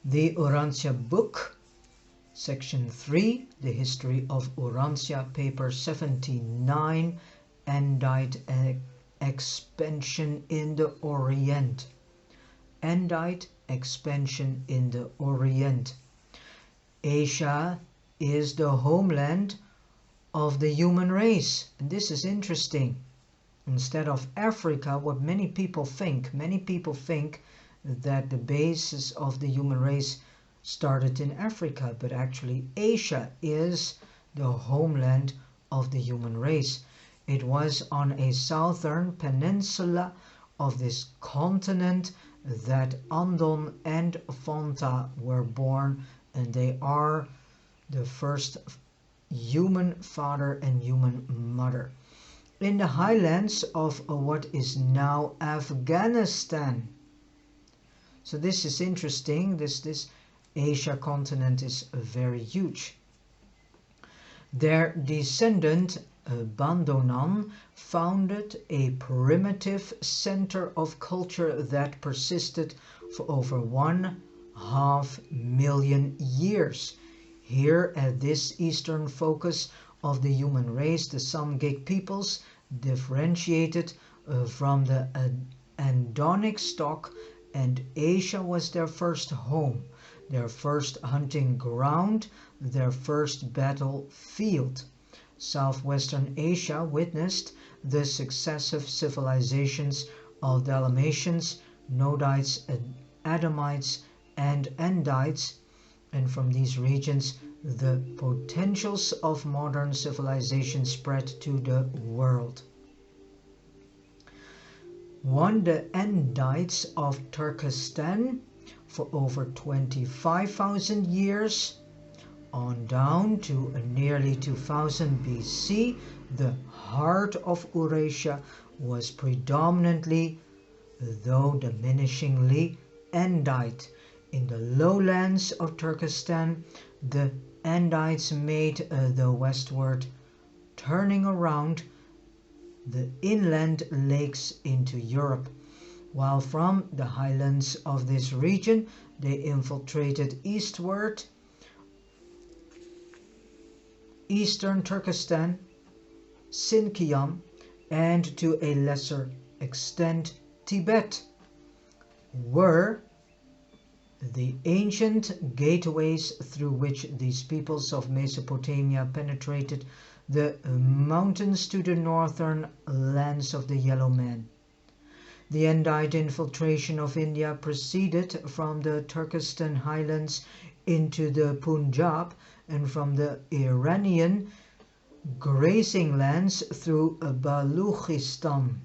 The Urantia book, section 3, the history of Urantia, paper 79, Andite expansion in the Orient. Andite expansion in the Orient. Asia is the homeland of the human race. And this is interesting. Instead of Africa, what many people think that the basis of the human race started in Africa, but actually Asia is the homeland of the human race. It was on a southern peninsula of this continent that Andon and Fonta were born, and they are the first human father and human mother. In the highlands of what is now Afghanistan. So this is interesting. This Asia continent is very huge. Their descendant Badonan founded a primitive center of culture that persisted for over 1/2 million years. Here at this eastern focus of the human race, the Sangik peoples differentiated from the Andonic stock, and Asia was their first home, their first hunting ground, their first battlefield. Southwestern Asia witnessed the successive civilizations of Dalamatians, Nodites, Adamites, and Andites, and from these regions the potentials of modern civilization spread to the world. The Andites of Turkestan for over 25,000 years on down to nearly 2000 BC, the heart of Eurasia was predominantly, though diminishingly, Andite. In the lowlands of Turkestan, the Andites made the westward, turning around the inland lakes into Europe, while from the highlands of this region they infiltrated eastward, eastern Turkestan, Sinkiang, and to a lesser extent Tibet, were the ancient gateways through which these peoples of Mesopotamia penetrated the mountains to the northern lands of the Yellow Man. The Andite infiltration of India proceeded from the Turkestan highlands into the Punjab, and from the Iranian grazing lands through Baluchistan.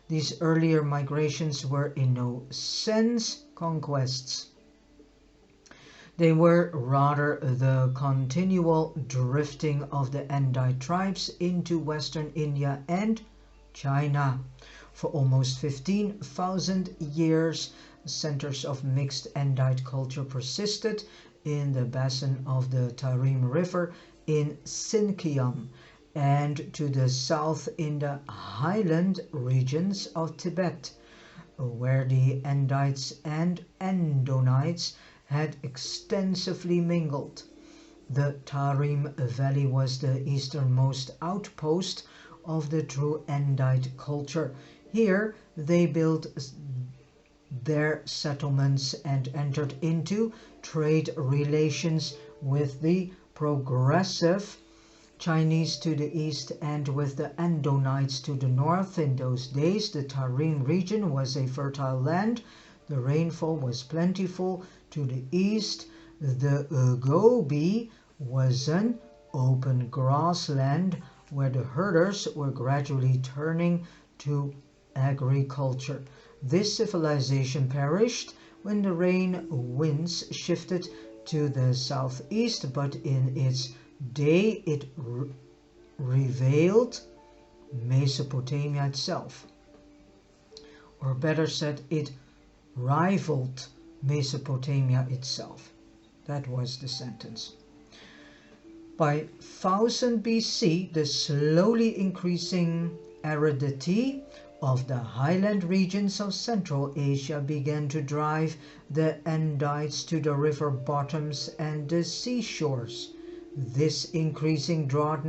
These earlier migrations were in no sense conquests. They were rather the continual drifting of the Andite tribes into Western India and China. For almost 15,000 years, centers of mixed Andite culture persisted in the basin of the Tarim River in Sinkiang, and to the south in the highland regions of Tibet, where the Andites and Andonites had extensively mingled. The Tarim Valley was the easternmost outpost of the true Andite culture. Here they built their settlements and entered into trade relations with the progressive Chinese to the east and with the Andonites to the north. In those days, the Tarim region was a fertile land. The rainfall was plentiful. To the east, the Gobi was an open grassland where the herders were gradually turning to agriculture. This civilization perished when the rain winds shifted to the southeast, but in its day it revealed Mesopotamia itself. Or better said, it rivaled Mesopotamia itself. That was the sentence. By 1000 BC, the slowly increasing aridity of the highland regions of Central Asia began to drive the Andites to the river bottoms and the seashores. This increasing drought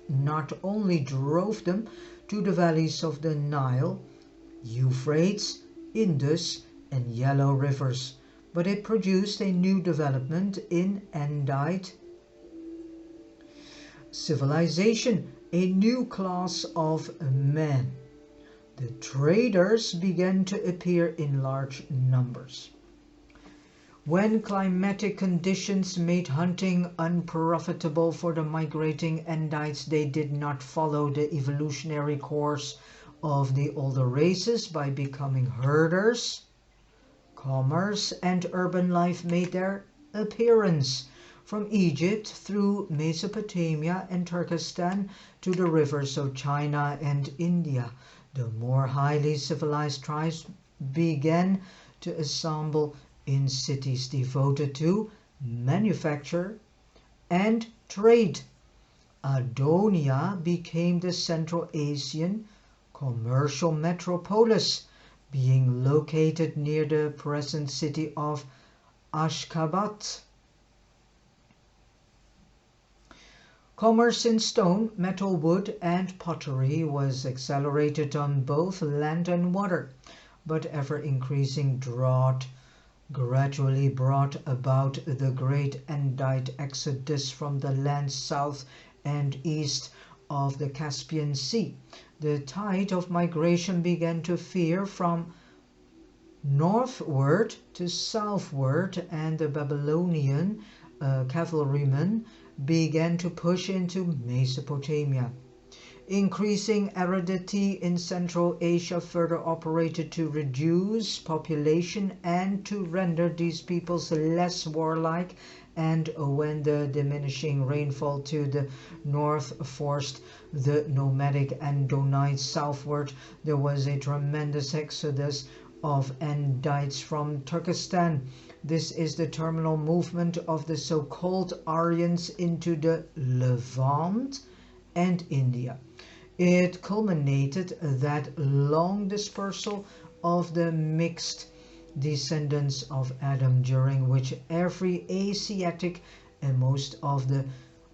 not only drove them to the valleys of the Nile, Euphrates, Indus, and Yellow rivers, but it produced a new development in Andite civilization, a new class of men. The traders began to appear in large numbers. When climatic conditions made hunting unprofitable for the migrating Andites, they did not follow the evolutionary course of the older races by becoming herders. Commerce and urban life made their appearance. From Egypt through Mesopotamia and Turkestan to the rivers of China and India, the more highly civilized tribes began to assemble in cities devoted to manufacture and trade. Adonia became the Central Asian commercial metropolis, being located near the present city of Ashgabat. Commerce in stone, metal, wood, and pottery was accelerated on both land and water, but ever-increasing drought gradually brought about the great Andite exodus from the lands south and east of the Caspian Sea. The tide of migration began to veer from northward to southward, and the Babylonian cavalrymen began to push into Mesopotamia. Increasing aridity in Central Asia further operated to reduce population and to render these peoples less warlike, and when the diminishing rainfall to the north forced the nomadic Andonites southward, there was a tremendous exodus of Andites from Turkestan. This is the terminal movement of the so-called Aryans into the Levant and India. It culminated that long dispersal of the mixed descendants of Adam, during which every Asiatic and most of the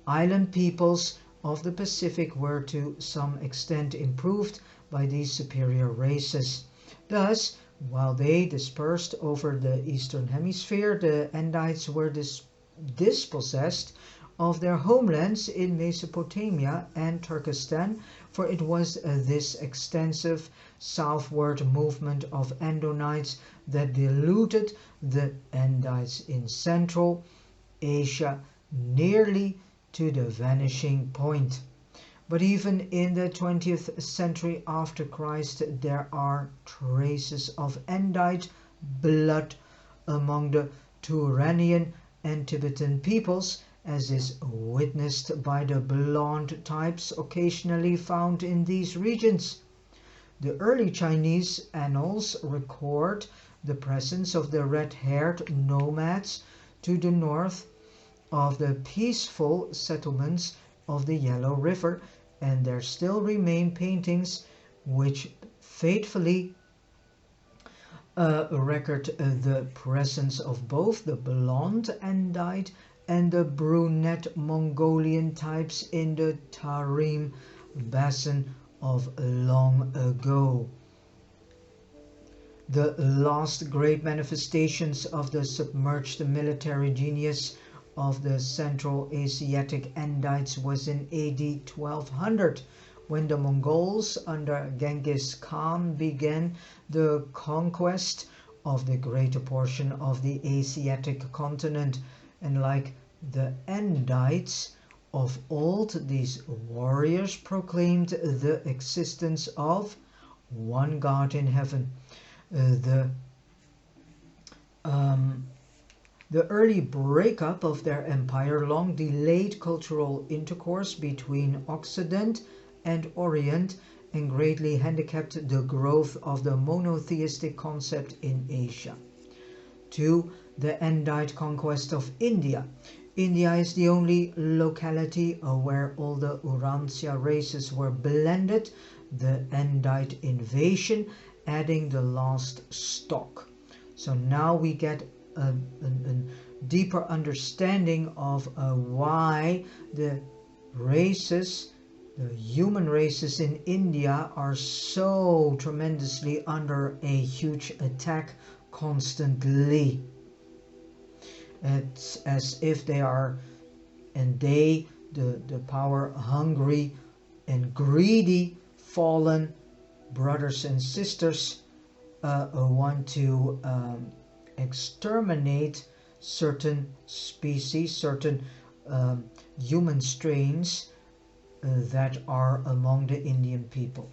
island peoples of the Pacific were to some extent improved by these superior races. Thus, while they dispersed over the eastern hemisphere, the Andites were dispossessed of their homelands in Mesopotamia and Turkestan, for it was this extensive southward movement of Andonites that diluted the Andites in Central Asia nearly to the vanishing point. But even in the 20th century after Christ, there are traces of Andite blood among the Turanian and Tibetan peoples, as is witnessed by the blonde types occasionally found in these regions. The early Chinese annals record the presence of the red-haired nomads to the north of the peaceful settlements of the Yellow River, and there still remain paintings which faithfully record the presence of both the blonde Andite and the brunette Mongolian types in the Tarim Basin of long ago. The last great manifestations of the submerged military genius of the Central Asiatic Andites was in AD 1200, when the Mongols under Genghis Khan began the conquest of the greater portion of the Asiatic continent, and like the Andites of old, these warriors proclaimed the existence of one God in heaven. The early breakup of their empire long delayed cultural intercourse between Occident and Orient and greatly handicapped the growth of the monotheistic concept in Asia. 2. The Andite conquest of India. India is the only locality where all the Urantia races were blended the Andite invasion, adding the last stock. So now we get a deeper understanding of why the races, the human races in India, are so tremendously under a huge attack constantly. It's as if they are, and they, the power hungry and greedy fallen brothers and sisters, want to exterminate certain species, certain human strains that are among the Indian people.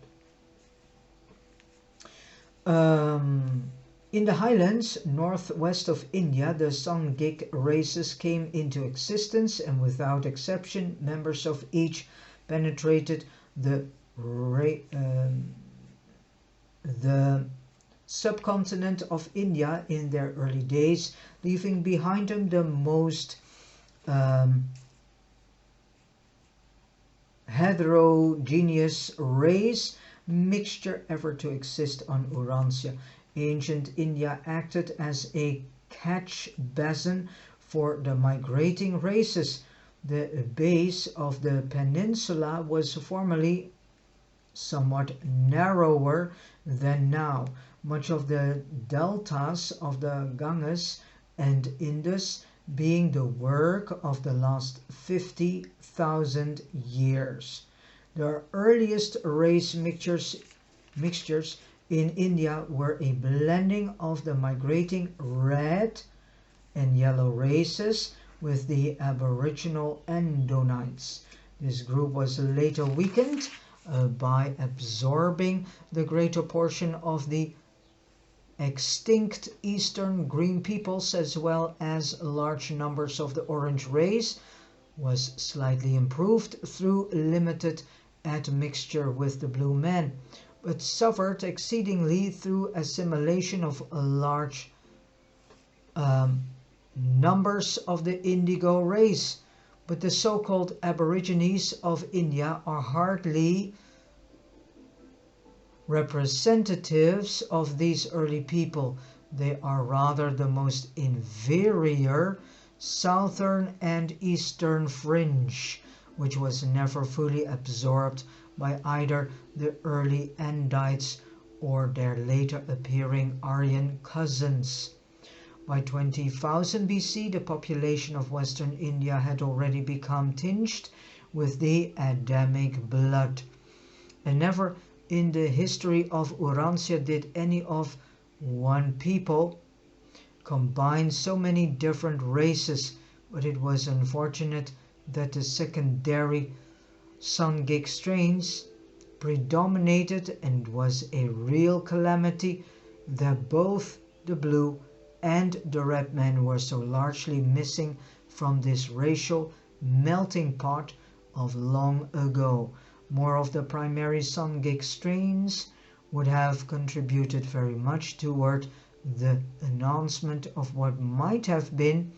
In the highlands northwest of India, the Sangik races came into existence, and without exception, members of each penetrated the subcontinent of India in their early days, leaving behind them the most heterogeneous race mixture ever to exist on Eurasia. Ancient India acted as a catch basin for the migrating races. The base of the peninsula was formerly somewhat narrower than now. Much of the deltas of the Ganges and Indus being the work of the last 50,000 years. The earliest race mixtures in India were a blending of the migrating red and yellow races with the aboriginal Andonites. This group was later weakened by absorbing the greater portion of the extinct eastern green peoples, as well as large numbers of the orange race, was slightly improved through limited admixture with the blue men, but suffered exceedingly through assimilation of large numbers of the indigo race. But the so-called aborigines of India are hardly representatives of these early people. They are rather the most inferior southern and eastern fringe, which was never fully absorbed by either the early Andites or their later appearing Aryan cousins. By 20,000 BC, the population of Western India had already become tinged with the Adamic blood, and never in the history of Eurasia did any of one people combine so many different races, but it was unfortunate that the secondary Sangik strains predominated, and was a real calamity that both the blue and the red men were so largely missing from this racial melting pot of long ago. More of the primary Sangik strains would have contributed very much toward the announcement of what might have been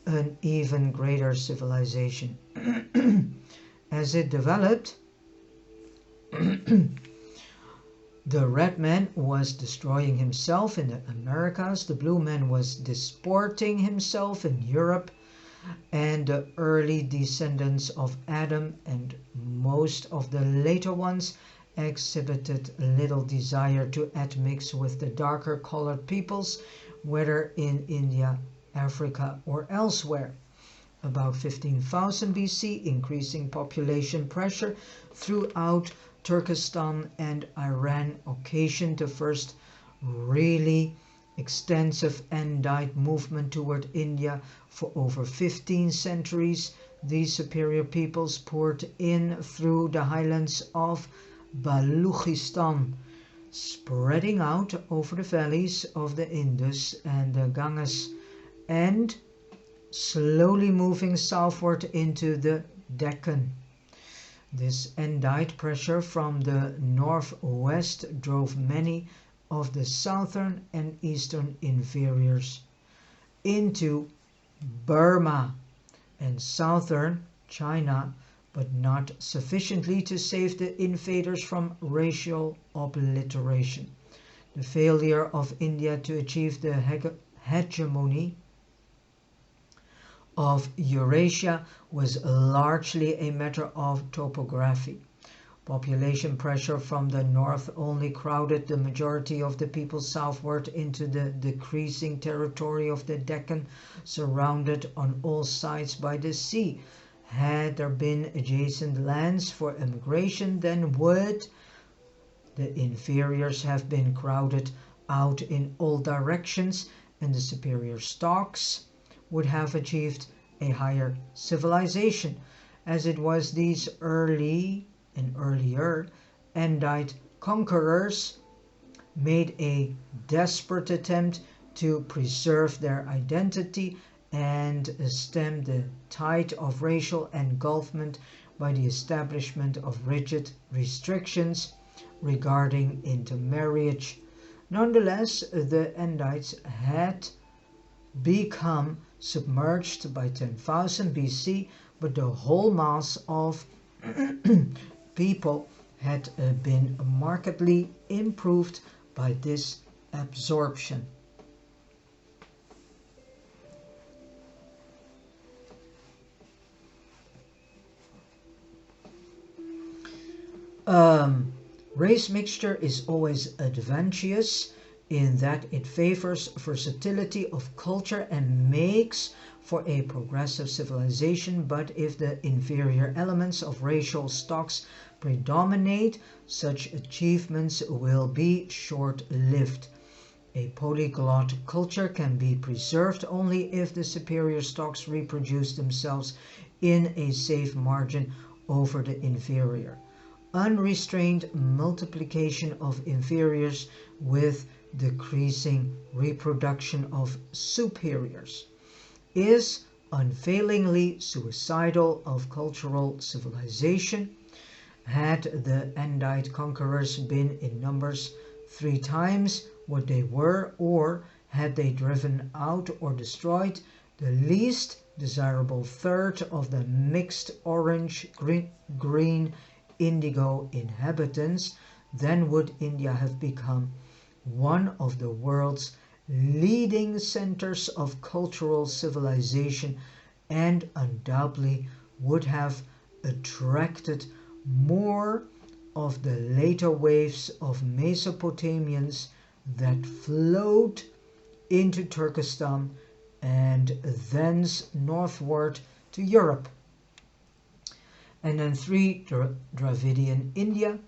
an even greater civilization. As it developed, the red man was destroying himself in the Americas, the blue man was disporting himself in Europe, and the early descendants of Adam and most of the later ones exhibited little desire to admix with the darker colored peoples, whether in India, Africa, or elsewhere. About 15,000 BC, increasing population pressure throughout Turkestan and Iran occasioned the first really extensive Andite movement toward India. For over 15 centuries, these superior peoples poured in through the highlands of Baluchistan, spreading out over the valleys of the Indus and the Ganges, and slowly moving southward into the Deccan. This Andite pressure from the northwest drove many of the southern and eastern inferiors into Burma and southern China, but not sufficiently to save the invaders from racial obliteration. The failure of India to achieve the hegemony of Eurasia was largely a matter of topography. Population pressure from the north only crowded the majority of the people southward into the decreasing territory of the Deccan, surrounded on all sides by the sea. Had there been adjacent lands for immigration, then would the inferiors have been crowded out in all directions, and the superior stocks would have achieved a higher civilization, as it was these earlier Andite conquerors made a desperate attempt to preserve their identity and stem the tide of racial engulfment by the establishment of rigid restrictions regarding intermarriage. Nonetheless, the Andites had become submerged by 10,000 BC, but the whole mass of people had been markedly improved by this absorption. Race mixture is always advantageous in that it favors versatility of culture and makes for a progressive civilization, but if the inferior elements of racial stocks predominate, such achievements will be short-lived. A polyglot culture can be preserved only if the superior stocks reproduce themselves in a safe margin over the inferior. Unrestrained multiplication of inferiors with decreasing reproduction of superiors is unfailingly suicidal of cultural civilization. Had the Andite conquerors been in numbers 3 times what they were, or had they driven out or destroyed the least desirable third of the mixed orange, green, indigo inhabitants, then would India have become one of the world's leading centers of cultural civilization, and undoubtedly would have attracted more of the later waves of Mesopotamians that flowed into Turkestan and thence northward to Europe. And then 3, Dravidian India.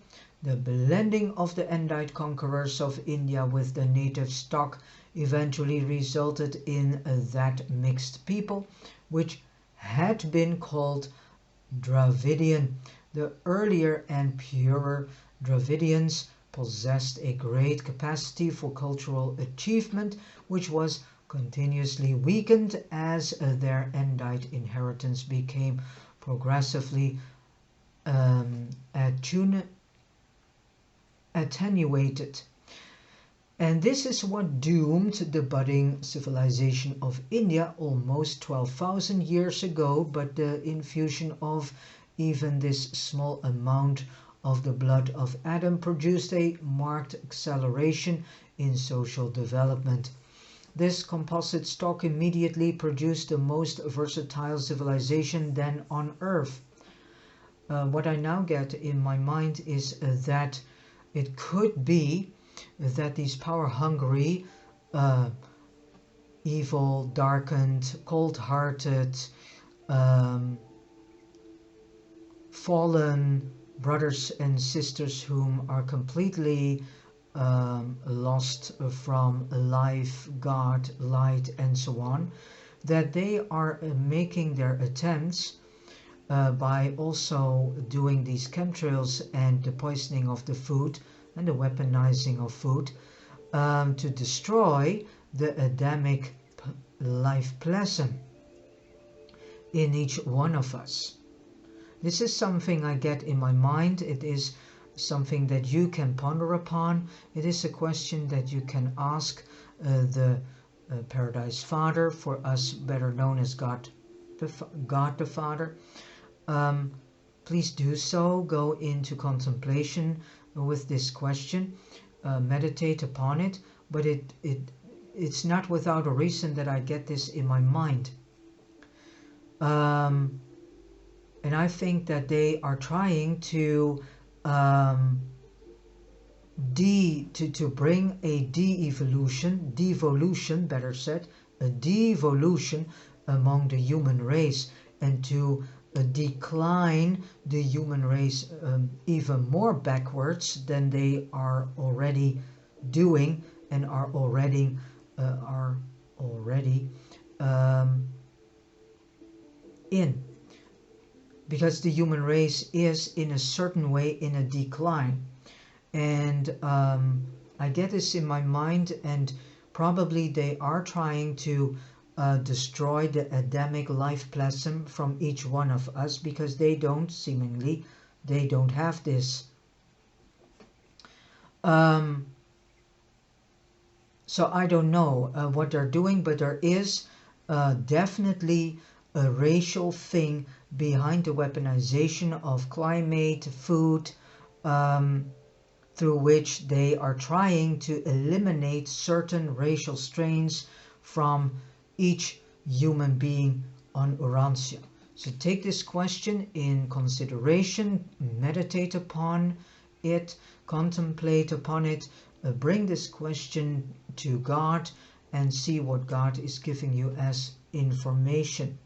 The blending of the Andite conquerors of India with the native stock eventually resulted in that mixed people, which had been called Dravidian. The earlier and purer Dravidians possessed a great capacity for cultural achievement, which was continuously weakened as their Andite inheritance became progressively attenuated. And this is what doomed the budding civilization of India almost 12,000 years ago, but the infusion of even this small amount of the blood of Adam produced a marked acceleration in social development. This composite stock immediately produced the most versatile civilization then on Earth. What I now get in my mind is that it could be that these power-hungry, evil, darkened, cold-hearted, fallen brothers and sisters whom are completely lost from life, God, light, and so on, that they are making their attempts by also doing these chemtrails and the poisoning of the food and the weaponizing of food to destroy the Adamic life plasm in each one of us. This is something I get in my mind. It is something that you can ponder upon. It is a question that you can ask the Paradise Father, for us better known as God the Father. please do so. Go into contemplation with this question, meditate upon it, but it's not without a reason that I get this in my mind. And I think that they are trying to bring a devolution, better said, a devolution among the human race, and to decline the human race even more backwards than they are already doing and are already in, because the human race is in a certain way in a decline. And I get this in my mind, and probably they are trying to destroy the Adamic life plasm from each one of us, because they don't have this. So I don't know what they're doing, but there is definitely a racial thing behind the weaponization of climate, food, through which they are trying to eliminate certain racial strains from each human being on Urantia. So take this question in consideration, meditate upon it, contemplate upon it, bring this question to God and see what God is giving you as information.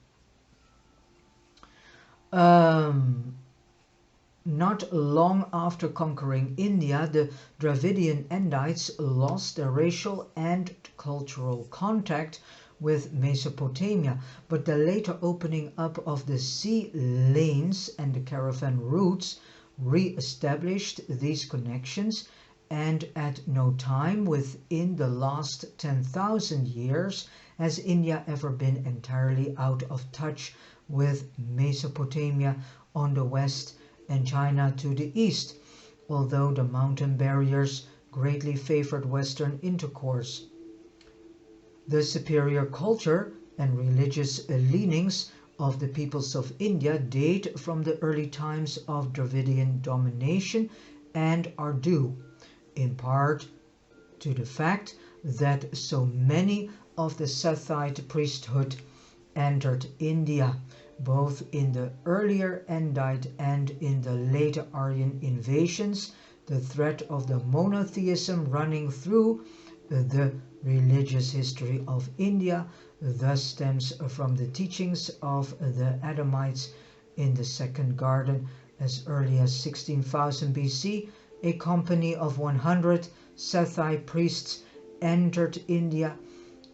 Not long after conquering India, the Dravidian Andites lost their racial and cultural contact with Mesopotamia, but the later opening up of the sea lanes and the caravan routes re-established these connections, and at no time within the last 10,000 years has India ever been entirely out of touch with Mesopotamia on the west and China to the east, although the mountain barriers greatly favored Western intercourse. The superior culture and religious leanings of the peoples of India date from the early times of Dravidian domination and are due, in part, to the fact that so many of the Scythite priesthood entered India, both in the earlier Andite and in the later Aryan invasions. The thread of the monotheism running through the religious history of India thus stems from the teachings of the Adamites in the Second Garden as early as 16,000 BC. A company of 100 Scythite priests entered India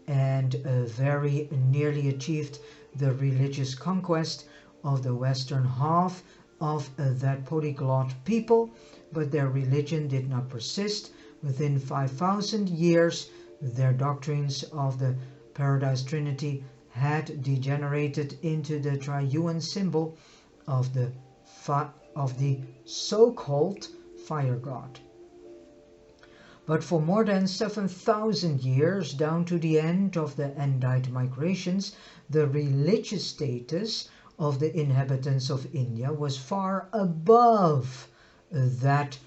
and very nearly achieved the religious conquest of the western half of that polyglot people, but their religion did not persist. Within 5,000 years, their doctrines of the Paradise Trinity had degenerated into the triune symbol of the so-called fire god. But for more than 7,000 years, down to the end of the Andite migrations, the religious status of the inhabitants of India was far above that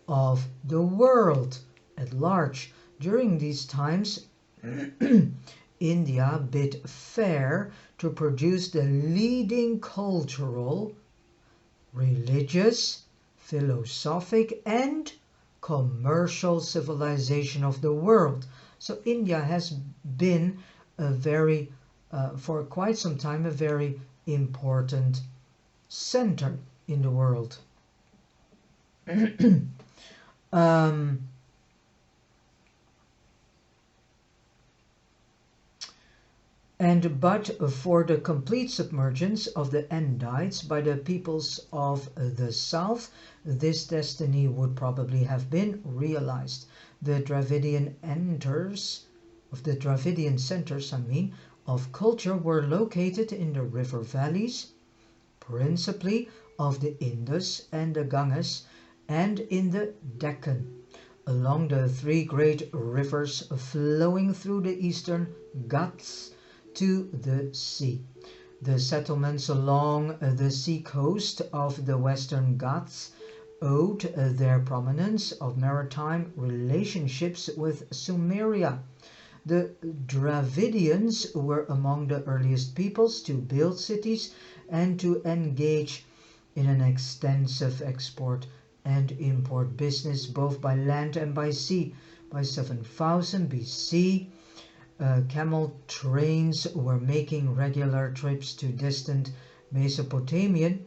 of the world at large. During these times, India bid fair to produce the leading cultural, religious, philosophic, and commercial civilization of the world. So India has been a very, for quite some time, a very important center in the world. But for the complete submergence of the Andites by the peoples of the south, this destiny would probably have been realized. The Dravidian centers, of culture were located in the river valleys, principally of the Indus and the Ganges, and in the Deccan, along the three great rivers flowing through the eastern Ghats to the sea. The settlements along the seacoast of the Western Ghats owed their prominence of maritime relationships with Sumeria. The Dravidians were among the earliest peoples to build cities and to engage in an extensive export and import business both by land and by sea. By 7000 BC, camel trains were making regular trips to distant Mesopotamian.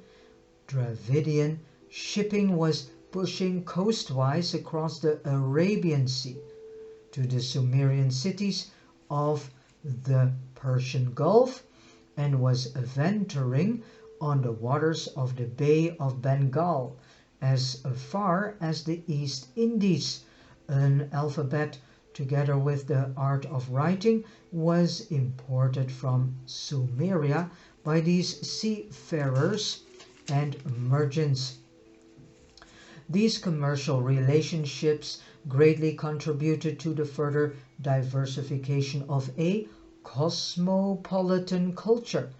Dravidian shipping was pushing coastwise across the Arabian Sea to the Sumerian cities of the Persian Gulf and was venturing on the waters of the Bay of Bengal as far as the East Indies. An alphabet, together with the art of writing, was imported from Sumeria by these seafarers and merchants. These commercial relationships greatly contributed to the further diversification of a cosmopolitan culture,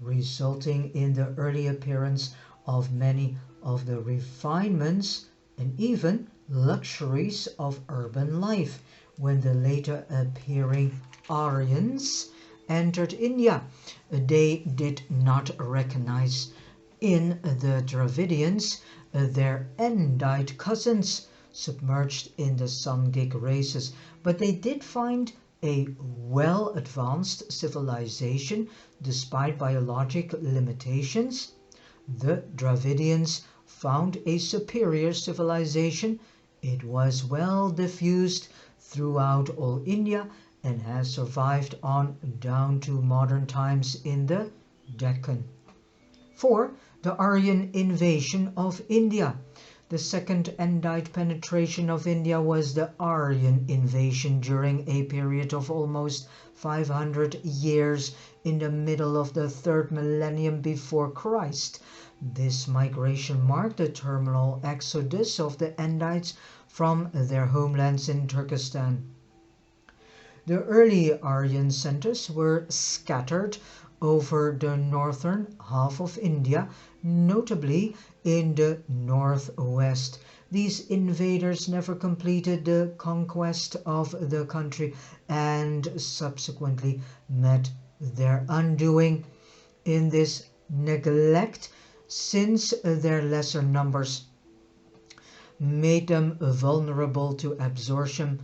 resulting in the early appearance of many of the refinements and even luxuries of urban life when the later appearing Aryans entered India. They did not recognize in the Dravidians their Andite cousins submerged in the Sangik races, but they did find a well-advanced civilization despite biologic limitations. The Dravidians found a superior civilization. It was well diffused throughout all India and has survived on down to modern times in the Deccan. 4. The Aryan invasion of India. The second Andite penetration of India was the Aryan invasion during a period of almost 500 years in the middle of the 3rd millennium before Christ. This migration marked the terminal exodus of the Andites from their homelands in Turkestan. The early Aryan centers were scattered over the northern half of India, notably in the northwest. These invaders never completed the conquest of the country and subsequently met their undoing in this neglect, since their lesser numbers made them vulnerable to absorption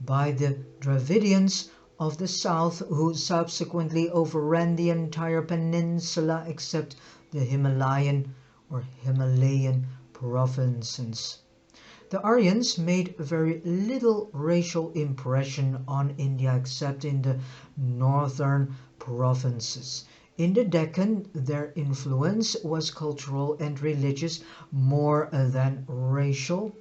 by the Dravidians of the south, who subsequently overran the entire peninsula except the Himalayan provinces. The Aryans made very little racial impression on India except in the northern provinces. In the Deccan, their influence was cultural and religious more than racial.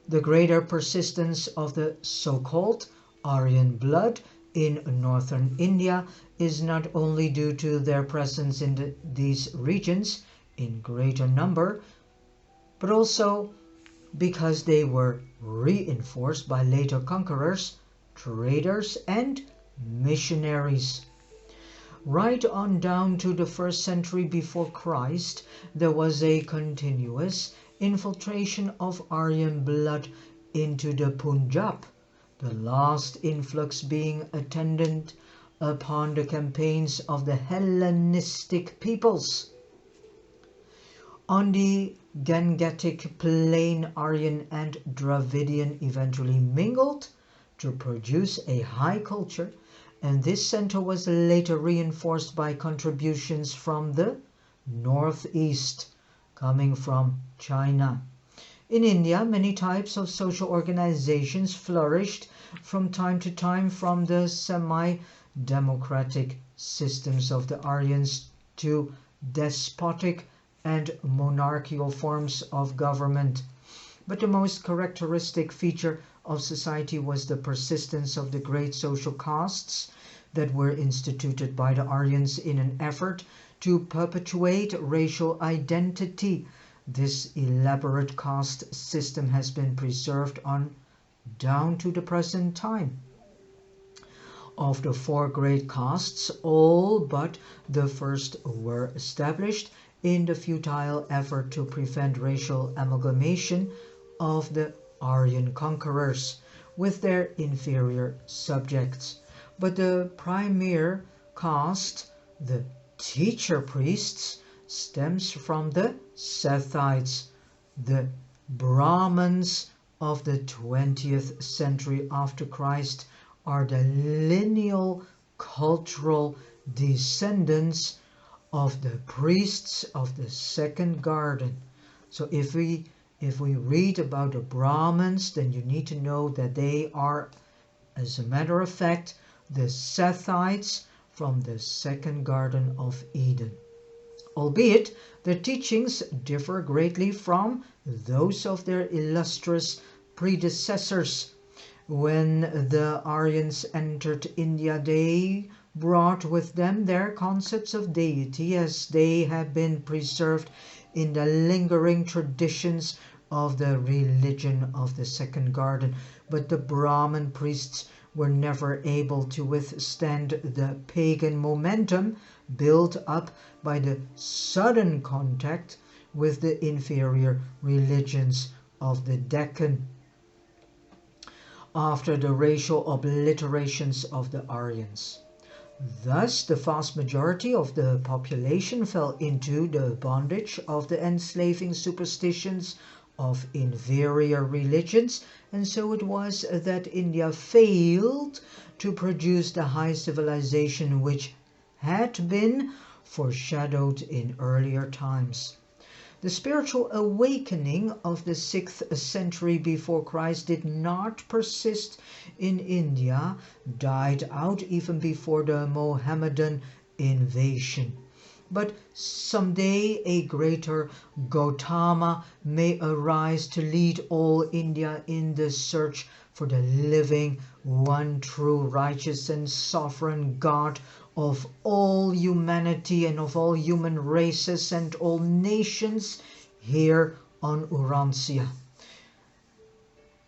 The greater persistence of the so-called Aryan blood in northern India is not only due to their presence in these regions in greater number, but also because they were reinforced by later conquerors, traders, and missionaries. Right on down to the 1st century before Christ, there was a continuous infiltration of Aryan blood into the Punjab, the last influx being attendant upon the campaigns of the Hellenistic peoples. On the Gangetic plain, Aryan and Dravidian eventually mingled to produce a high culture, and this center was later reinforced by contributions from the northeast, coming from China. In India, many types of social organizations flourished from time to time, from the semi-democratic systems of the Aryans to despotic and monarchical forms of government. But the most characteristic feature of society was the persistence of the great social castes that were instituted by the Aryans in an effort to perpetuate racial identity. This elaborate caste system has been preserved on down to the present time. Of the four great castes, all but the first were established in the futile effort to prevent racial amalgamation of the Aryan conquerors with their inferior subjects. But the premier caste, the teacher priests, stems from the Sethites, the Brahmins of the 20th century after Christ, are the lineal cultural descendants of the priests of the second garden. So if we read about the Brahmins, then you need to know that they are, as a matter of fact, the Sethites from the second Garden of Eden. Albeit their teachings differ greatly from those of their illustrious predecessors. When the Aryans entered India, they brought with them their concepts of deity as they had been preserved in the lingering traditions of the religion of the second garden. But the Brahmin priests were never able to withstand the pagan momentum built up by the sudden contact with the inferior religions of the Deccan after the racial obliterations of the Aryans. Thus, the vast majority of the population fell into the bondage of the enslaving superstitions of inferior religions, and so it was that India failed to produce the high civilization which had been foreshadowed in earlier times. The spiritual awakening of the 6th century before Christ did not persist in India, died out even before the Mohammedan invasion. But someday a greater Gautama may arise to lead all India in the search for the living, one true, righteous and sovereign God of all humanity and of all human races and all nations here on Urantia.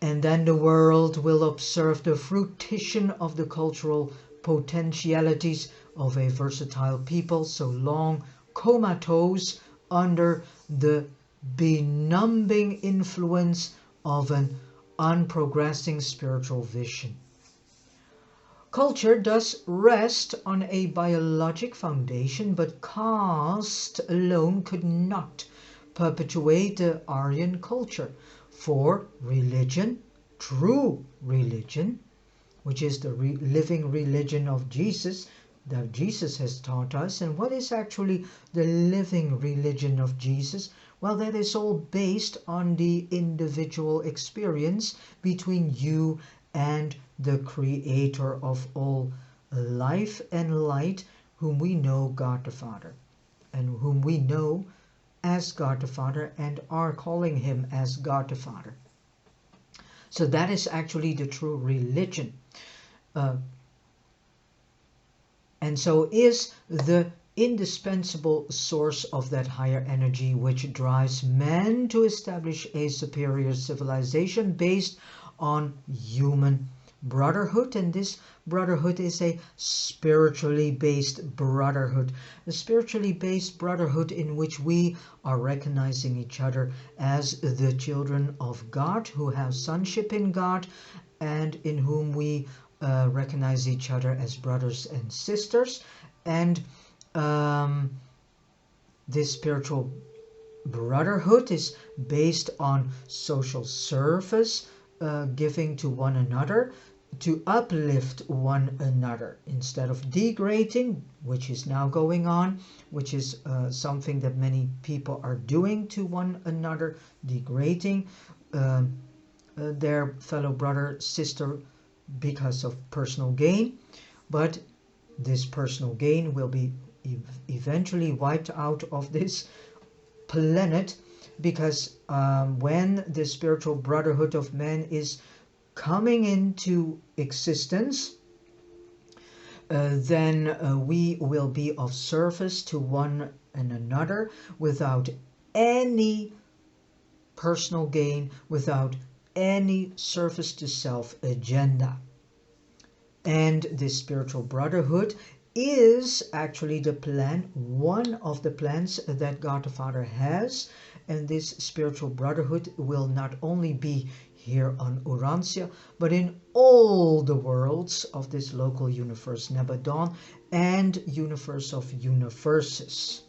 And then the world will observe the fruition of the cultural potentialities of a versatile people so long comatose under the benumbing influence of an unprogressing spiritual vision. Culture does rest on a biologic foundation, but caste alone could not perpetuate the Aryan culture, for religion, true religion, which is the living religion of Jesus, that Jesus has taught us. And what is actually the living religion of Jesus? Well, that is all based on the individual experience between you and the Creator of all life and light, whom we know God the Father, and whom we know as God the Father and are calling him as God the Father. So that is actually the true religion. And so is the indispensable source of that higher energy which drives man to establish a superior civilization based on human brotherhood. And this brotherhood is a spiritually based brotherhood, a spiritually based brotherhood in which we are recognizing each other as the children of God who have sonship in God, and in whom we recognize each other as brothers and sisters. And this spiritual brotherhood is based on social service, giving to one another, to uplift one another instead of degrading, which is now going on, which is something that many people are doing to one another, degrading their fellow brother, sister, because of personal gain. But this personal gain will be eventually wiped out of this planet, because when the spiritual brotherhood of man is coming into existence, then we will be of service to one and another without any personal gain, without any service to self agenda. And this spiritual brotherhood is actually the plan, one of the plans that God the Father has. And this spiritual brotherhood will not only be here on Urantia, but in all the worlds of this local universe, Badonan, and universe of universes.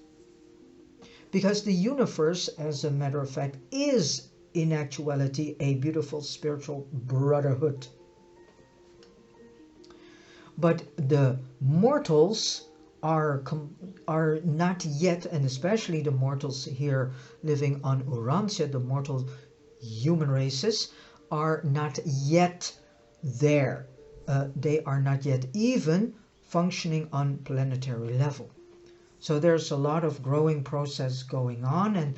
Because the universe, as a matter of fact, is in actuality a beautiful spiritual brotherhood. But the mortals are not yet, and especially the mortals here living on Urantia, the mortal human races, are not yet there. They are not yet even functioning on planetary level. So there's a lot of growing process going on, and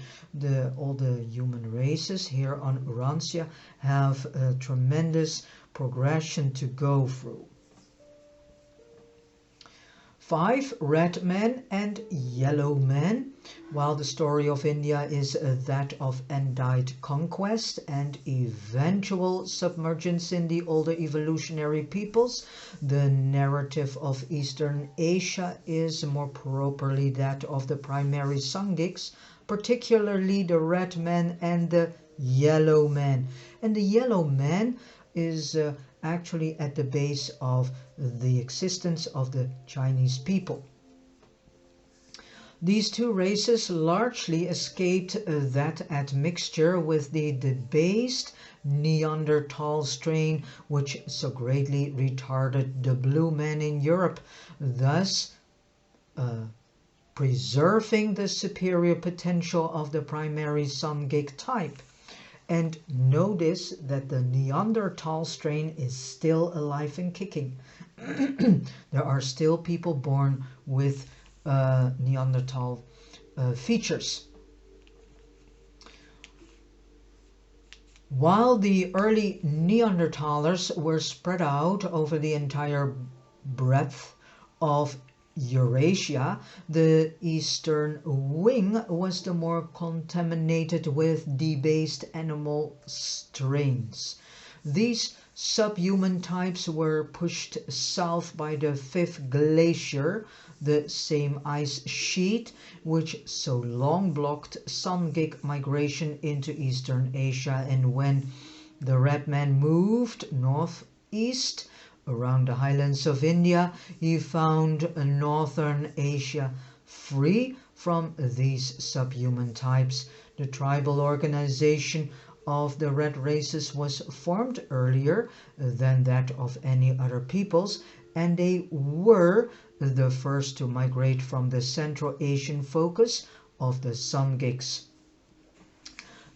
all the human races here on Urantia have a tremendous progression to go through. 5. Red men and yellow men. While the story of India is that of Andite conquest and eventual submergence in the older evolutionary peoples, the narrative of Eastern Asia is more properly that of the primary Sangiks, particularly the red men and the yellow men. And the yellow man is actually at the base of the existence of the Chinese people. These two races largely escaped that admixture with the debased Neanderthal strain, which so greatly retarded the blue men in Europe, thus preserving the superior potential of the primary Sangik type. And notice that the Neanderthal strain is still alive and kicking. There are still people born with Neanderthal features. While the early Neanderthalers were spread out over the entire breadth of Eurasia, the eastern wing was the more contaminated with debased animal strains. These subhuman types were pushed south by the fifth glacier, the same ice sheet which so long blocked Sangik migration into Eastern Asia. And when the red man moved northeast around the highlands of India, he found northern Asia free from these subhuman types. The tribal organization of the red races was formed earlier than that of any other peoples, and they were the first to migrate from the Central Asian focus of the Sangiks.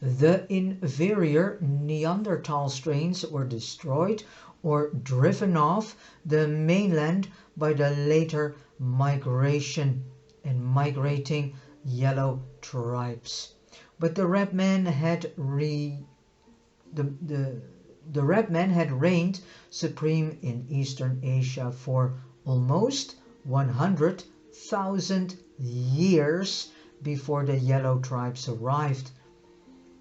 The inferior Neanderthal strains were destroyed or driven off the mainland by the later migration and migrating yellow tribes. But the red men had reigned supreme in Eastern Asia for almost 100,000 years before the yellow tribes arrived.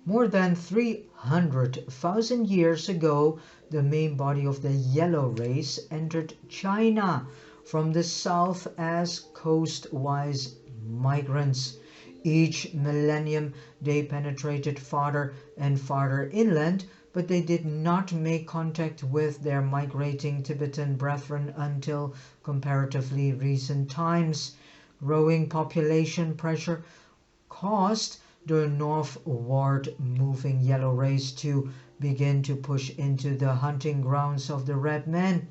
More than 300,000 years ago, the main body of the yellow race entered China from the south as coastwise migrants. Each millennium they penetrated farther and farther inland, but they did not make contact with their migrating Tibetan brethren until comparatively recent times. Growing population pressure caused the northward moving yellow race to begin to push into the hunting grounds of the red men.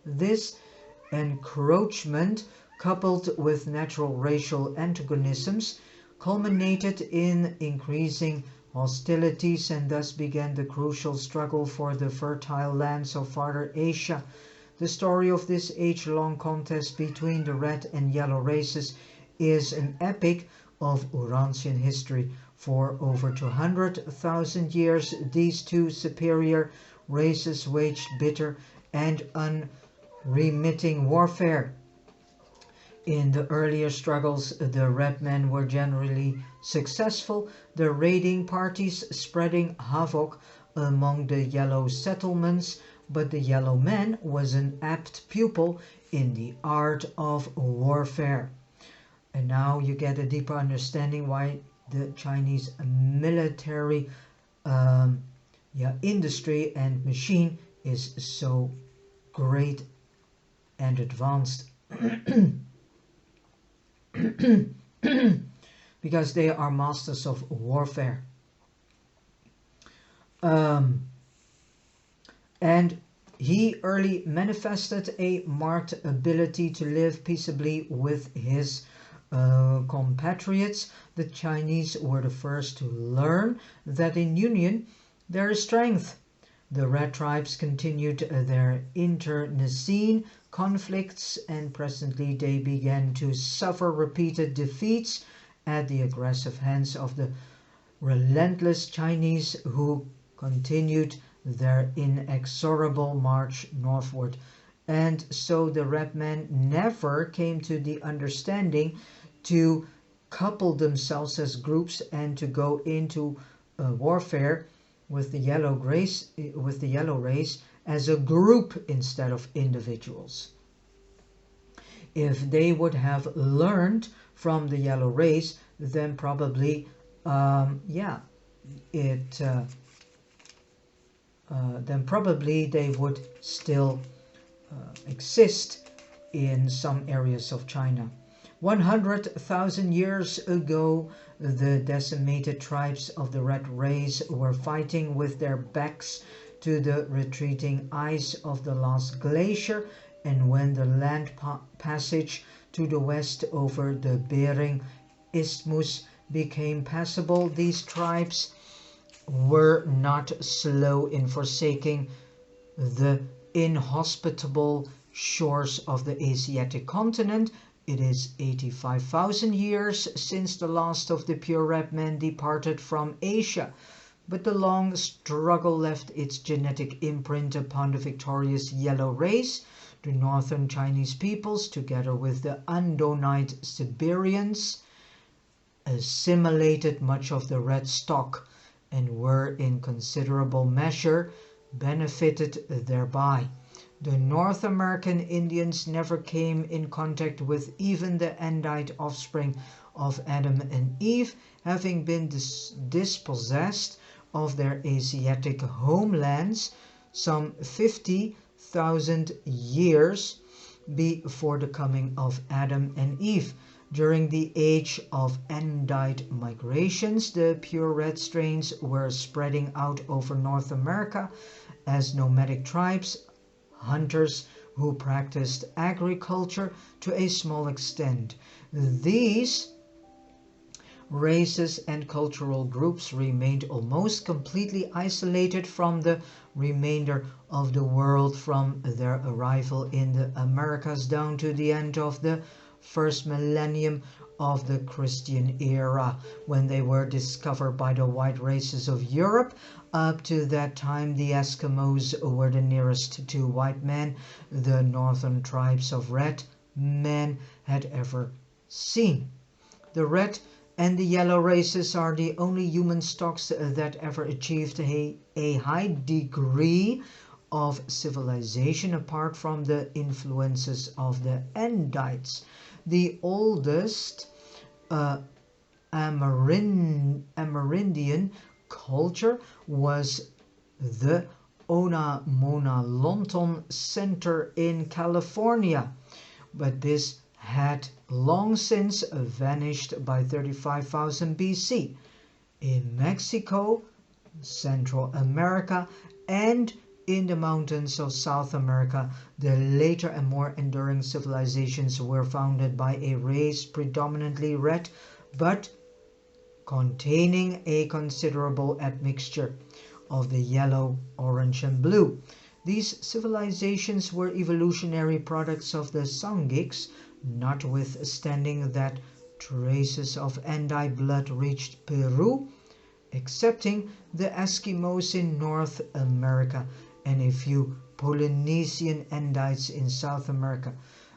This encroachment, coupled with natural racial antagonisms, culminated in increasing hostilities, and thus began the crucial struggle for the fertile lands of Farther Asia. The story of this age-long contest between the red and yellow races is an epic of Urantian history. For over 200,000 years, these two superior races waged bitter and unremitting warfare. In the earlier struggles, the red men were generally successful, the raiding parties spreading havoc among the yellow settlements, but the yellow man was an apt pupil in the art of warfare. And now you get a deeper understanding why the Chinese military industry and machine is so great and advanced. Because they are masters of warfare. And he early manifested a marked ability to live peaceably with his compatriots. The Chinese were the first to learn that in union there is strength. The Red tribes continued their internecine conflicts, and presently they began to suffer repeated defeats at the aggressive hands of the relentless Chinese, who continued their inexorable march northward. And so the Red Men never came to the understanding to couple themselves as groups and to go into warfare with the yellow race as a group instead of individuals. If they would have learned from the yellow race, then probably they would still exist in some areas of China. 100,000 years ago, the decimated tribes of the Red race were fighting with their backs to the retreating ice of the last glacier, and when the land passage to the west over the Bering Isthmus became passable, these tribes were not slow in forsaking the inhospitable shores of the Asiatic continent. It is 85,000 years since the last of the pure red men departed from Asia, but the long struggle left its genetic imprint upon the victorious yellow race. The northern Chinese peoples, together with the Andonite Siberians, assimilated much of the red stock and were in considerable measure benefited thereby. The North American Indians never came in contact with even the Andite offspring of Adam and Eve, having been dispossessed of their Asiatic homelands some 50,000 years before the coming of Adam and Eve. During the age of Andite migrations, the pure red strains were spreading out over North America as nomadic tribes, hunters who practiced agriculture to a small extent. These races and cultural groups remained almost completely isolated from the remainder of the world from their arrival in the Americas down to the end of the first millennium of the Christian era, when they were discovered by the white races of Europe. Up to that time, the Eskimos were the nearest to white men the northern tribes of red men had ever seen. The red and the yellow races are the only human stocks that ever achieved a high degree of civilization apart from the influences of the Andites. The oldest Amerindian culture was the Onamonalonton Center in California, but this had long since vanished by 35,000 BC. In Mexico, Central America, and in the mountains of South America, the later and more enduring civilizations were founded by a race predominantly red, but containing a considerable admixture of the yellow, orange, and blue. These civilizations were evolutionary products of the Sangiks, notwithstanding that traces of Andite blood reached Peru, excepting the Eskimos in North America and a few Polynesian Andites in South America.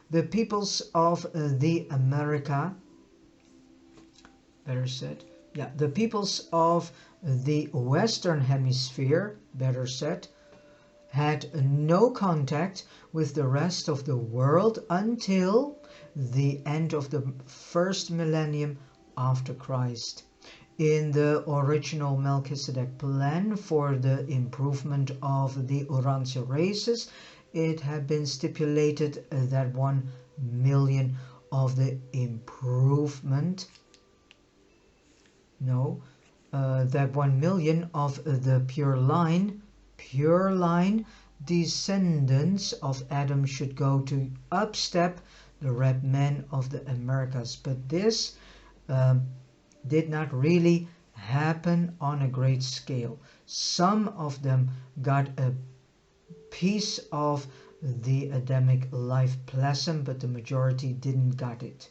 The peoples of the peoples of the Western Hemisphere, had no contact with the rest of the world until the end of the first millennium after Christ. In the original Melchizedek plan for the improvement of the Urantia races, it had been stipulated that 1 million of the improvement, that 1 million of the pure line descendants of Adam should go to upstep the red men of the Americas. But this did not really happen on a great scale. Some of them got a piece of the Adamic life blossom, but the majority didn't got it.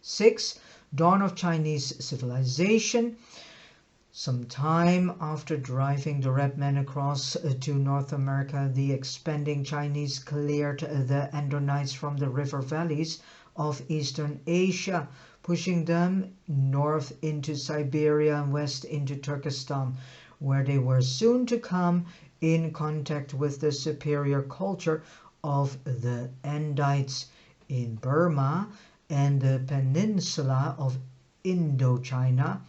6. Dawn of Chinese civilization. Some time after driving the red men across to North America, the expanding Chinese cleared the Andonites from the river valleys of Eastern Asia, pushing them north into Siberia and west into Turkestan, where they were soon to come in contact with the superior culture of the Andites in Burma and the peninsula of Indochina.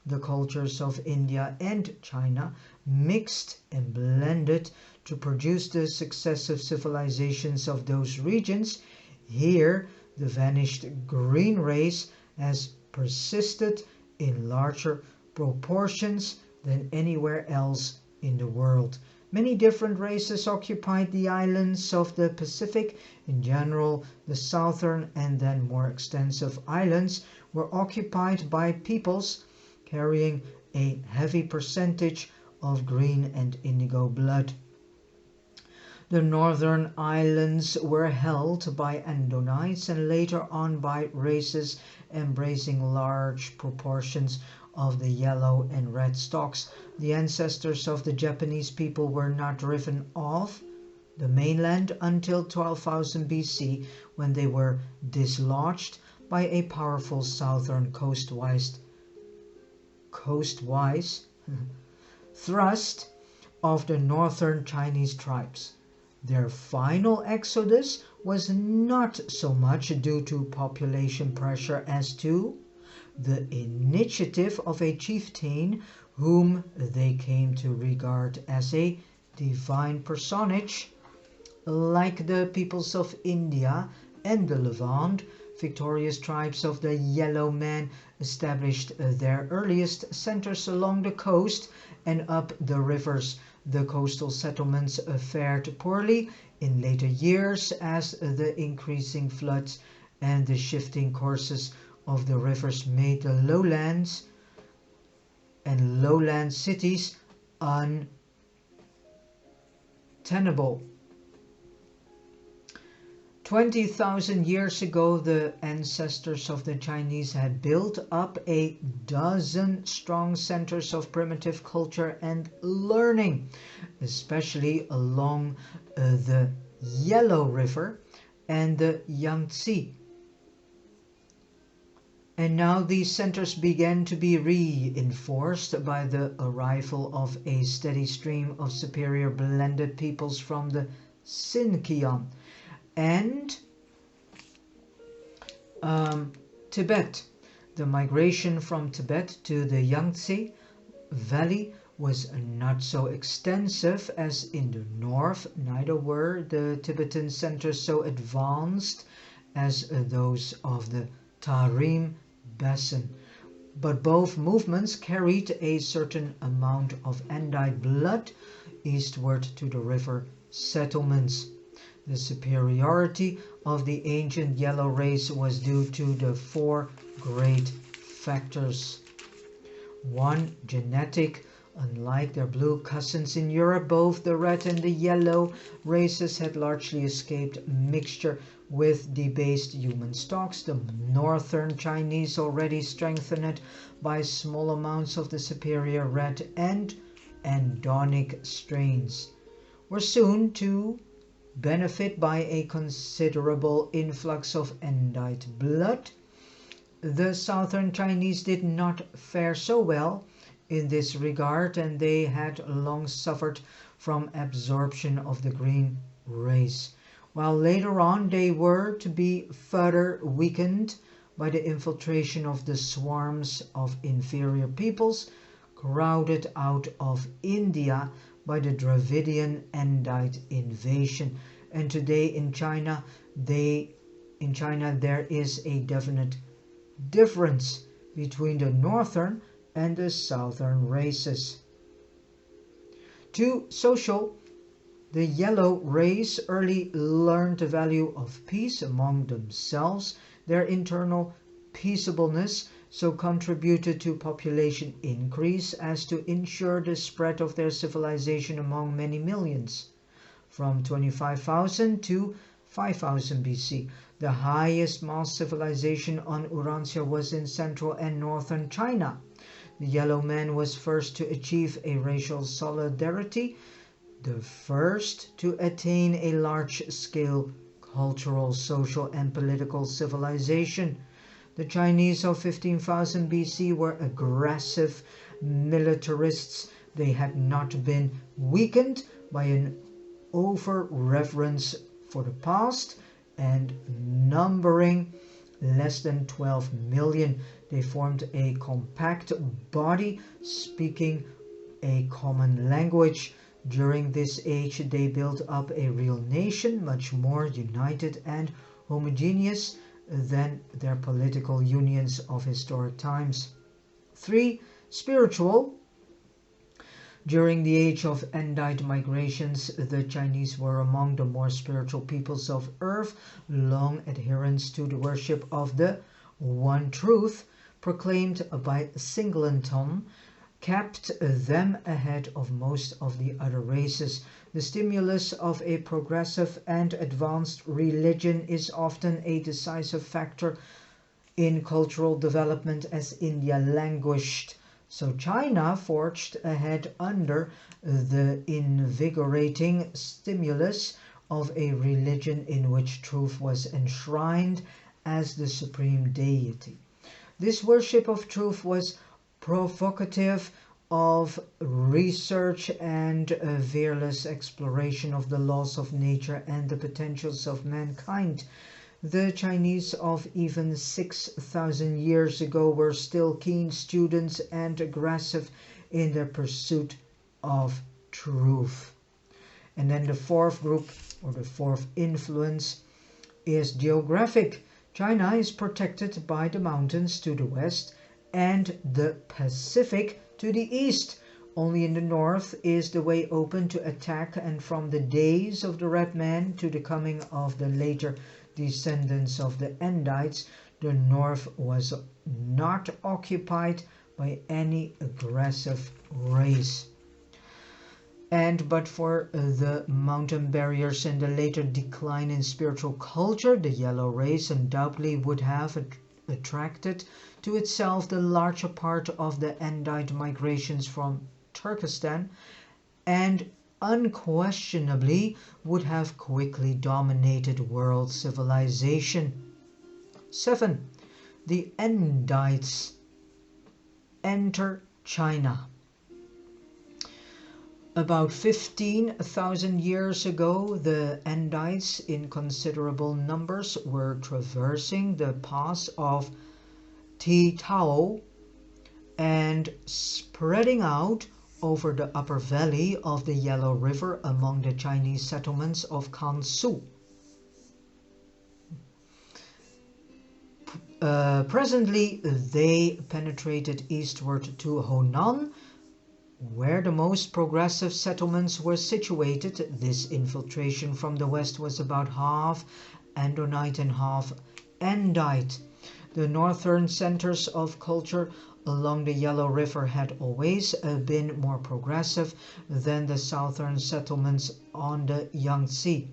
The cultures of India and China mixed and blended to produce the successive civilizations of those regions. Here, the vanished green race has persisted in larger proportions than anywhere else in the world. Many different races occupied the islands of the Pacific. In general, the southern and then more extensive islands were occupied by peoples carrying a heavy percentage of green and indigo blood. The northern islands were held by Andonites and later on by races embracing large proportions of the yellow and red stocks. The ancestors of the Japanese people were not driven off the mainland until 12,000 BC, when they were dislodged by a powerful southern coastwise thrust of the northern Chinese tribes. Their final exodus was not so much due to population pressure as to the initiative of a chieftain whom they came to regard as a divine personage. Like the peoples of India and the Levant, victorious tribes of the Yellow Man established their earliest centers along the coast and up the rivers. The coastal settlements fared poorly in later years as the increasing floods and the shifting courses of the rivers made the lowlands and lowland cities untenable. 20,000 years ago, the ancestors of the Chinese had built up a dozen strong centers of primitive culture and learning, especially along the Yellow River and the Yangtze. And now these centers began to be reinforced by the arrival of a steady stream of superior blended peoples from the Sinkiang and Tibet. The migration from Tibet to the Yangtze Valley was not so extensive as in the north, neither were the Tibetan centers so advanced as those of the Tarim Basin, but both movements carried a certain amount of Andite blood eastward to the river settlements. The superiority of the ancient yellow race was due to the four great factors. 1. Genetic. Unlike their blue cousins in Europe, both the red and the yellow races had largely escaped mixture with debased human stocks. The northern Chinese, already strengthened by small amounts of the superior red and Andonic strains, were soon to benefit by a considerable influx of Andite blood. The southern Chinese did not fare so well in this regard, and they had long suffered from absorption of the green race, while later on they were to be further weakened by the infiltration of the swarms of inferior peoples crowded out of India by the Dravidian Andite invasion. And today in China there is a definite difference between the northern and the southern races. 2. Social. The yellow race early learned the value of peace among themselves. Their internal peaceableness so contributed to population increase as to ensure the spread of their civilization among many millions. From 25,000 to 5000 BC, the highest mass civilization on Eurasia was in central and northern China. The yellow man was first to achieve a racial solidarity, the first to attain a large-scale cultural, social, and political civilization. The Chinese of 15,000 BC were aggressive militarists. They had not been weakened by an over-reverence for the past, and numbering less than 12 million, they formed a compact body speaking a common language. During this age they built up a real nation, much more united and homogeneous than their political unions of historic times. 3. Spiritual. During the age of Andite migrations, the Chinese were among the more spiritual peoples of earth. Long adherence to the worship of the One Truth, proclaimed by Singleton, kept them ahead of most of the other races. The stimulus of a progressive and advanced religion is often a decisive factor in cultural development, as India languished. So China forged ahead under the invigorating stimulus of a religion in which truth was enshrined as the supreme deity. This worship of truth was provocative of research and a fearless exploration of the laws of nature and the potentials of mankind. The Chinese of even 6,000 years ago were still keen students and aggressive in their pursuit of truth. And then the fourth group, or the fourth influence, is geographic. China is protected by the mountains to the west and the Pacific to the east. Only in the north is the way open to attack, and from the days of the Red Man to the coming of the later descendants of the Andites, the north was not occupied by any aggressive race. And but for the mountain barriers and the later decline in spiritual culture, the yellow race undoubtedly would have attracted to itself the larger part of the Andite migrations from Turkestan, and unquestionably would have quickly dominated world civilization. 7. The Andites enter China. About 15,000 years ago, the Andites in considerable numbers were traversing the pass of Titao and spreading out over the upper valley of the Yellow River among the Chinese settlements of Kansu. Presently, they penetrated eastward to Honan, where the most progressive settlements were situated. This infiltration from the west was about half Andonite and half Andite. The northern centers of culture along the Yellow River had always been more progressive than the southern settlements on the Yangtze.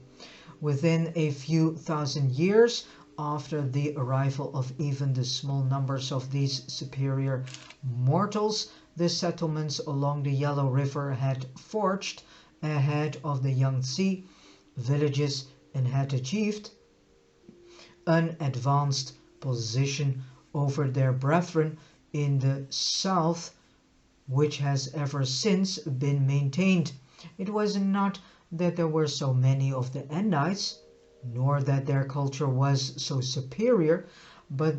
Within a few thousand years after the arrival of even the small numbers of these superior mortals, the settlements along the Yellow River had forged ahead of the Yangtze villages and had achieved an advanced position over their brethren in the south, which has ever since been maintained. It was not that there were so many of the Andites, nor that their culture was so superior, but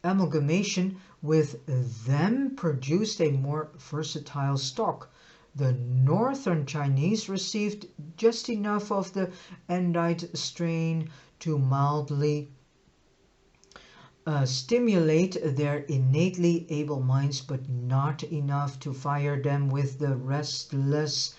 amalgamation with them produced a more versatile stock. The northern Chinese received just enough of the Andite strain to mildly stimulate their innately able minds, but not enough to fire them with the restless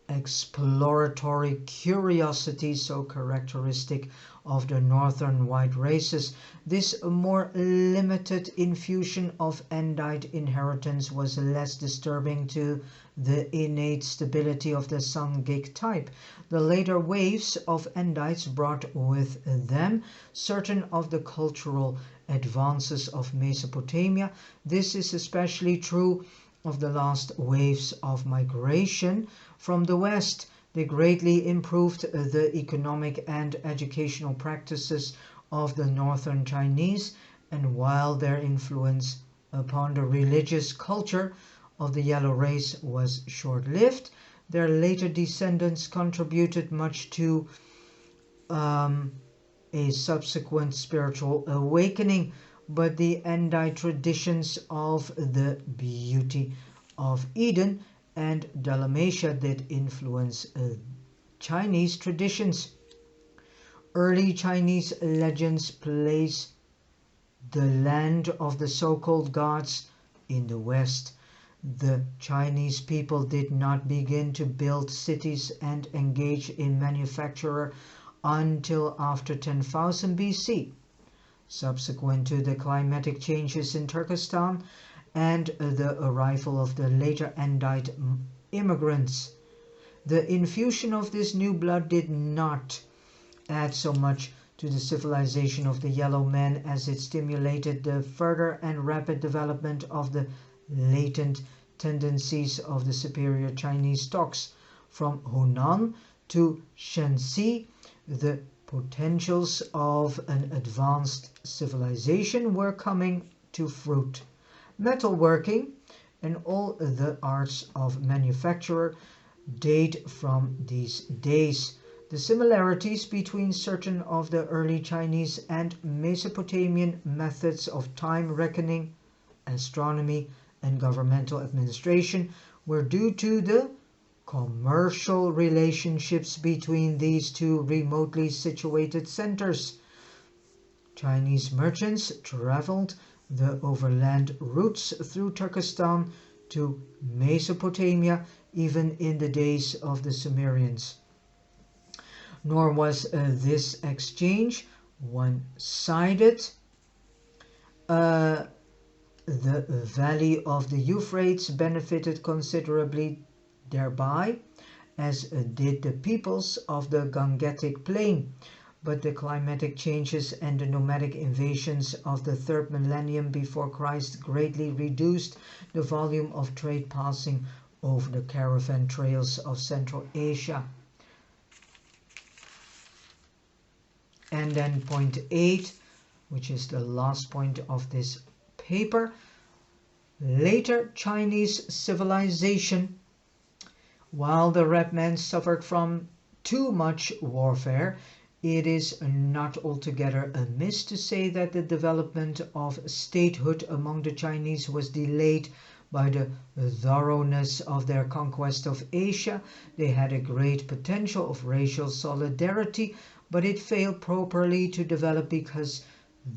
exploratory curiosity so characteristic of the northern white races. This more limited infusion of Andite inheritance was less disturbing to the innate stability of the Sangik type. The later waves of Andites brought with them certain of the cultural advances of Mesopotamia. This is especially true of the last waves of migration from the west. They greatly improved the economic and educational practices of the northern Chinese, and while their influence upon the religious culture of the yellow race was short-lived, their later descendants contributed much to a subsequent spiritual awakening. But the Andite traditions of the beauty of Eden and Dalmatia did influence Chinese traditions. Early Chinese legends place the land of the so-called gods in the west. The Chinese people did not begin to build cities and engage in manufacture until after 10,000 BC. Subsequent to the climatic changes in Turkestan and the arrival of the later Andite immigrants, the infusion of this new blood did not add so much to the civilization of the yellow men as it stimulated the further and rapid development of the latent tendencies of the superior Chinese stocks. From Hunan to Shanxi, the potentials of an advanced civilization were coming to fruit. Metalworking and all the arts of manufacture date from these days. The similarities between certain of the early Chinese and Mesopotamian methods of time reckoning, astronomy, and governmental administration were due to the commercial relationships between these two remotely situated centers. Chinese merchants traveled the overland routes through Turkestan to Mesopotamia even in the days of the Sumerians. Nor was this exchange one-sided. The valley of the Euphrates benefited considerably thereby, as did the peoples of the Gangetic plain. But the climatic changes and the nomadic invasions of the third millennium before Christ greatly reduced the volume of trade passing over the caravan trails of Central Asia. And then point 8, which is the last point of this paper, later Chinese civilization. While the red men suffered from too much warfare, it is not altogether amiss to say that the development of statehood among the Chinese was delayed by the thoroughness of their conquest of Asia. They had a great potential of racial solidarity, but it failed properly to develop because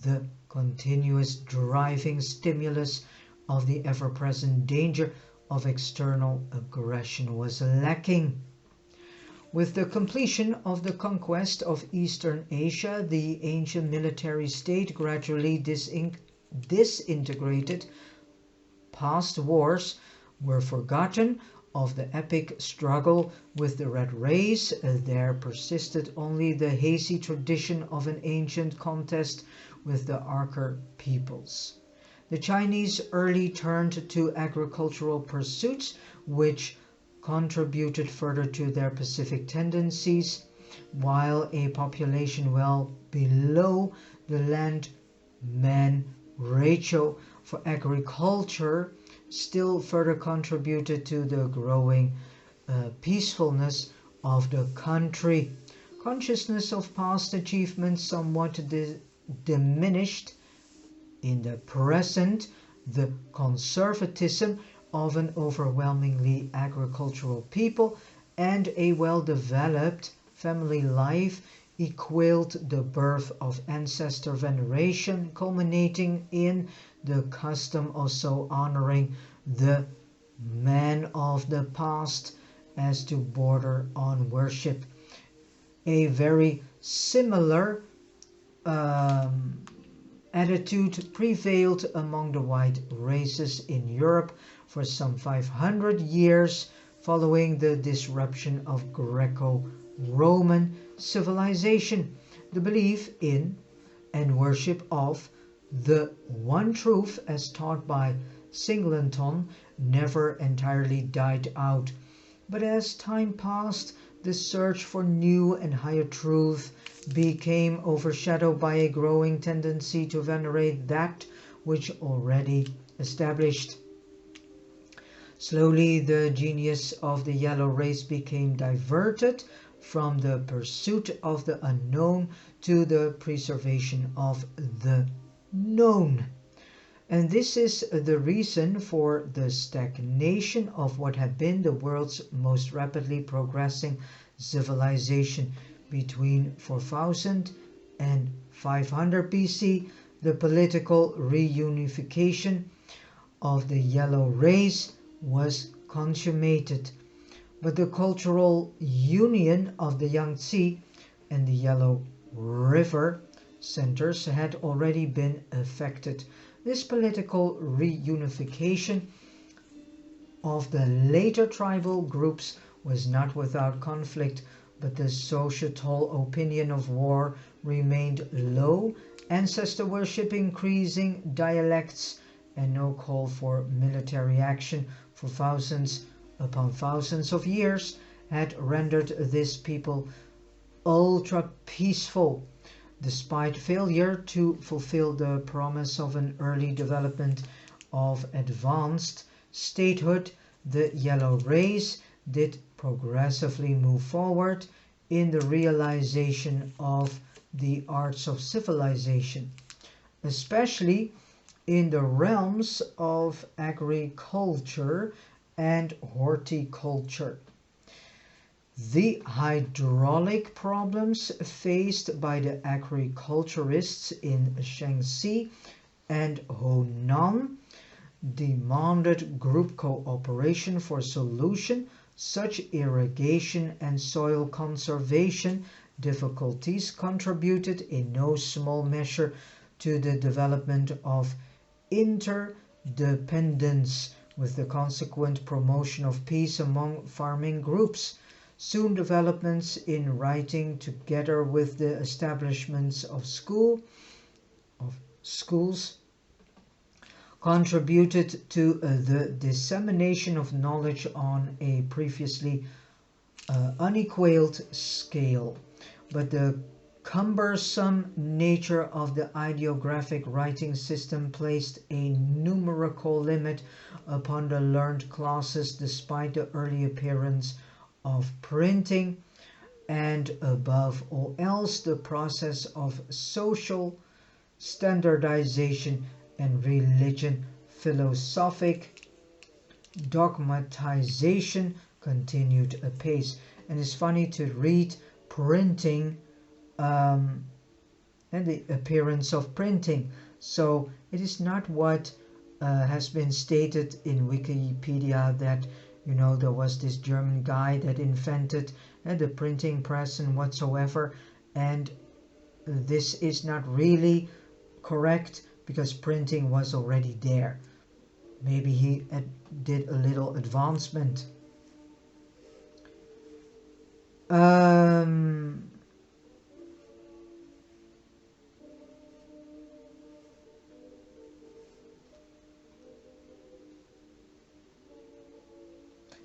the continuous driving stimulus of the ever-present danger of external aggression was lacking. With the completion of the conquest of Eastern Asia, the ancient military state gradually disintegrated. Past wars were forgotten. Of the epic struggle with the red race, there persisted only the hazy tradition of an ancient contest with the Archer peoples. The Chinese early turned to agricultural pursuits, which contributed further to their Pacific tendencies, while a population well below the land-man ratio for agriculture still further contributed to the growing peacefulness of the country. Consciousness of past achievements somewhat diminished. In the present, the conservatism of an overwhelmingly agricultural people and a well-developed family life equaled the birth of ancestor veneration, culminating in the custom of so honoring the man of the past as to border on worship. A very similar attitude prevailed among the white races in Europe for some 500 years following the disruption of Greco-Roman civilization. The belief in and worship of the one truth as taught by Singleton never entirely died out. But as time passed, the search for new and higher truth became overshadowed by a growing tendency to venerate that which already established. Slowly, the genius of the yellow race became diverted from the pursuit of the unknown to the preservation of the known. And this is the reason for the stagnation of what had been the world's most rapidly progressing civilization. Between 4000 and 500 BC, the political reunification of the yellow race was consummated, but the cultural union of the Yangtze and the Yellow River centers had already been affected. This political reunification of the later tribal groups was not without conflict, but the societal opinion of war remained low, ancestor worship increasing, dialects, and no call for military action for thousands upon thousands of years had rendered this people ultra peaceful. Despite failure to fulfill the promise of an early development of advanced statehood, the yellow race did progressively move forward in the realization of the arts of civilization, especially in the realms of agriculture and horticulture. The hydraulic problems faced by the agriculturists in Shaanxi and Honan demanded group cooperation for solution. Such irrigation and soil conservation difficulties contributed in no small measure to the development of interdependence, with the consequent promotion of peace among farming groups. Soon developments in writing, together with the establishments of schools, contributed to the dissemination of knowledge on a previously unequaled scale. But the cumbersome nature of the ideographic writing system placed a numerical limit upon the learned classes despite the early appearance of printing, and above all else the process of social standardization and religion philosophic dogmatization continued apace. And it's funny to read printing and the appearance of printing. So it is not what has been stated in Wikipedia that there was this German guy that invented the printing press and whatsoever, and this is not really correct because printing was already there. Maybe he did a little advancement.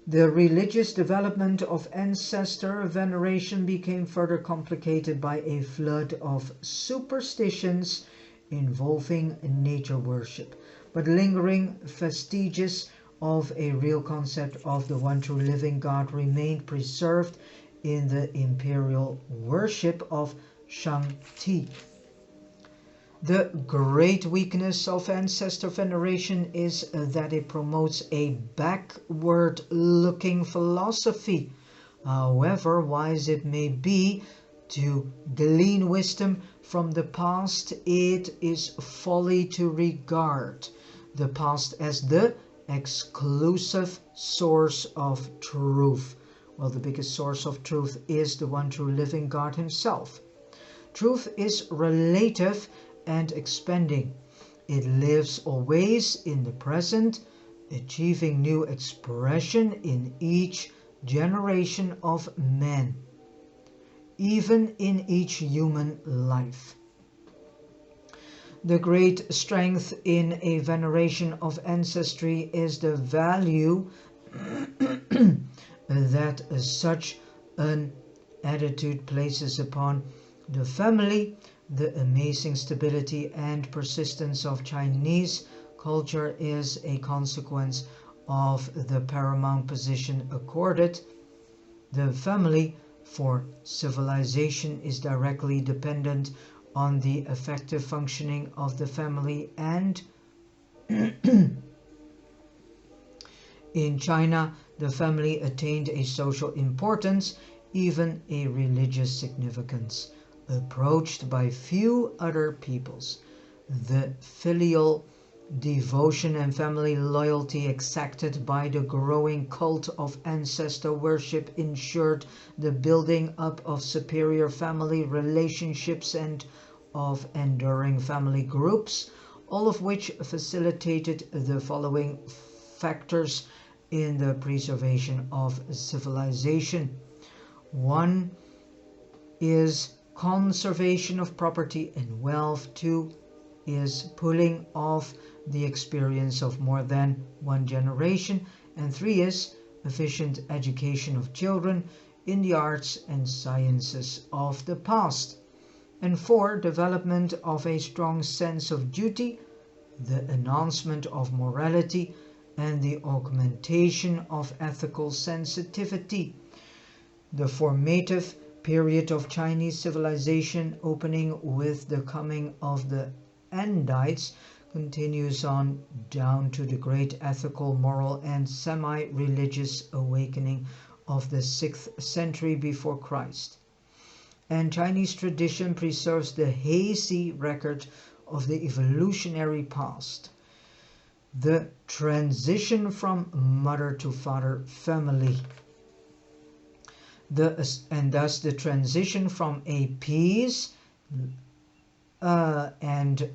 The religious development of ancestor veneration became further complicated by a flood of superstitions involving nature worship. but lingering vestiges of a real concept of the one true living God remained preserved in the imperial worship of Shangti. The great weakness of ancestor veneration is that it promotes a backward-looking philosophy. However wise it may be to glean wisdom from the past, it is folly to regard the past as the exclusive source of truth. Well, the biggest source of truth is the one true living God himself. Truth is relative and expanding. It lives always in the present, achieving new expression in each generation of men, even in each human life. The great strength in a veneration of ancestry is the value that such an attitude places upon the family. The amazing stability and persistence of Chinese culture is a consequence of the paramount position accorded the family, for civilization is directly dependent on the effective functioning of the family, and in China the family attained a social importance, even a religious significance, approached by few other peoples. The filial devotion and family loyalty exacted by the growing cult of ancestor worship ensured the building up of superior family relationships and of enduring family groups, all of which facilitated the following factors in the preservation of civilization. One is conservation of property and wealth. Two is pulling off the experience of more than one generation. And three is efficient education of children in the arts and sciences of the past. And four, development of a strong sense of duty, the announcement of morality, and the augmentation of ethical sensitivity. The formative period of Chinese civilization, opening with the coming of the Andites, continues on down to the great ethical, moral, and semi-religious awakening of the 6th century before Christ. And Chinese tradition preserves the hazy record of the evolutionary past, the transition from mother to father family, and thus the transition from a peace and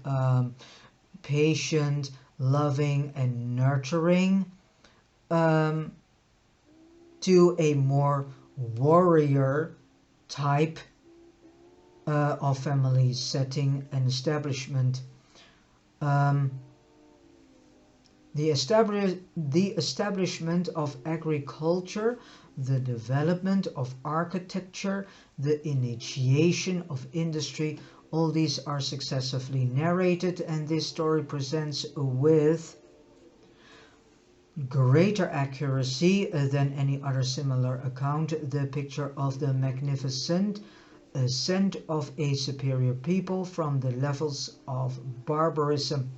patient, loving, and nurturing to a more warrior type of family setting and establishment. The establishment of agriculture, the development of architecture, the initiation of industry, all these are successively narrated, and this story presents with greater accuracy than any other similar account the picture of the magnificent ascent of a superior people from the levels of barbarism.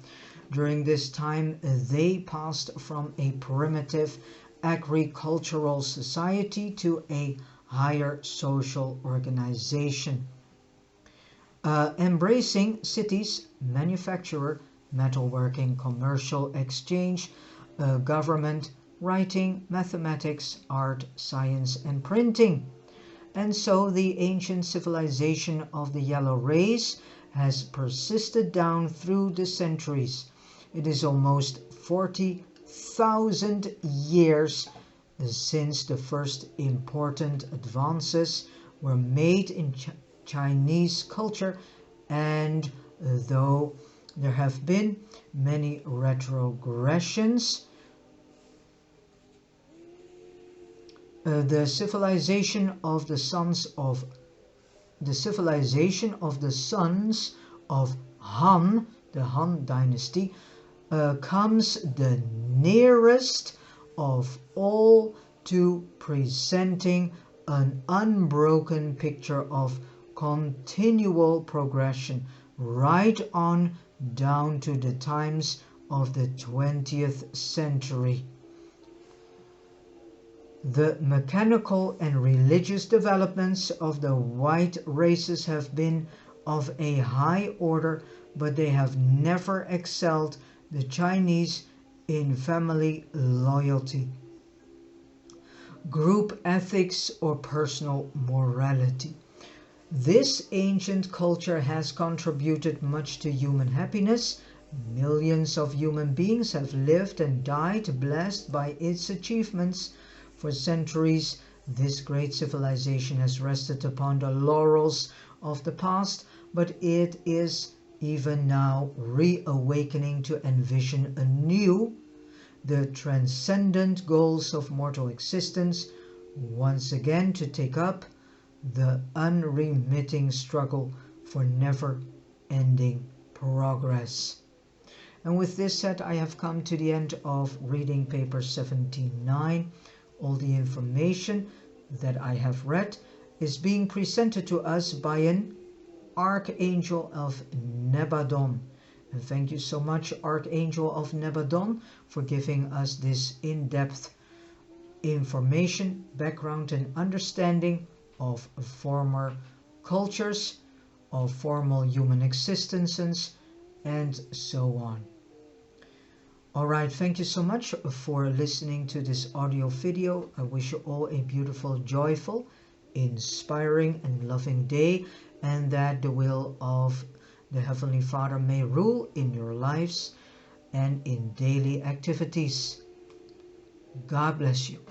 During this time, they passed from a primitive agricultural society to a higher social organization, embracing cities, manufacture, metalworking, commercial exchange, government, writing, mathematics, art, science, and printing. And so the ancient civilization of the yellow race has persisted down through the centuries. It is almost 40,000 years since the first important advances were made in Chinese culture, and though there have been many retrogressions, the civilization of the sons of Han, the Han dynasty, comes the nearest of all to presenting an unbroken picture of continual progression right on down to the times of the 20th century. The mechanical and religious developments of the white races have been of a high order, but they have never excelled the Chinese in family loyalty, group ethics, or personal morality. This ancient culture has contributed much to human happiness. Millions of human beings have lived and died blessed by its achievements. For centuries, this great civilization has rested upon the laurels of the past, but it is even now reawakening to envision anew the transcendent goals of mortal existence, once again to take up the unremitting struggle for never-ending progress. And with this said, I have come to the end of reading paper 79. All the information that I have read is being presented to us by an Archangel of Nebadon. And thank you so much, Archangel of Nebadon, for giving us this in-depth information, background and understanding of former cultures, of formal human existences, and so on. Alright, thank you so much for listening to this audio video. I wish you all a beautiful, joyful, inspiring and loving day, and that the will of the Heavenly Father may rule in your lives and in daily activities. God bless you.